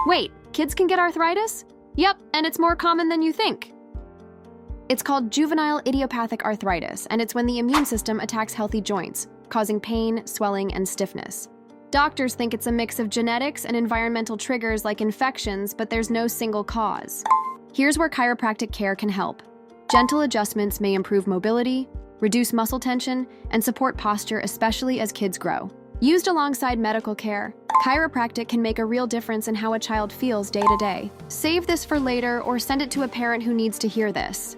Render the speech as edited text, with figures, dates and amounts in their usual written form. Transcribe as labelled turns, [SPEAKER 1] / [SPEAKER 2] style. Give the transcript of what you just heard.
[SPEAKER 1] Wait, kids can get arthritis? Yep, and it's more common than you think. It's called juvenile idiopathic arthritis, and it's when the immune system attacks healthy joints, causing pain, swelling, and stiffness. Doctors think it's a mix of genetics and environmental triggers like infections, but there's no single cause. Here's where chiropractic care can help. Gentle adjustments may improve mobility, reduce muscle tension, and support posture, especially as kids grow. Used alongside medical care, chiropractic can make a real difference in how a child feels day to day. Save this for later or send it to a parent who needs to hear this.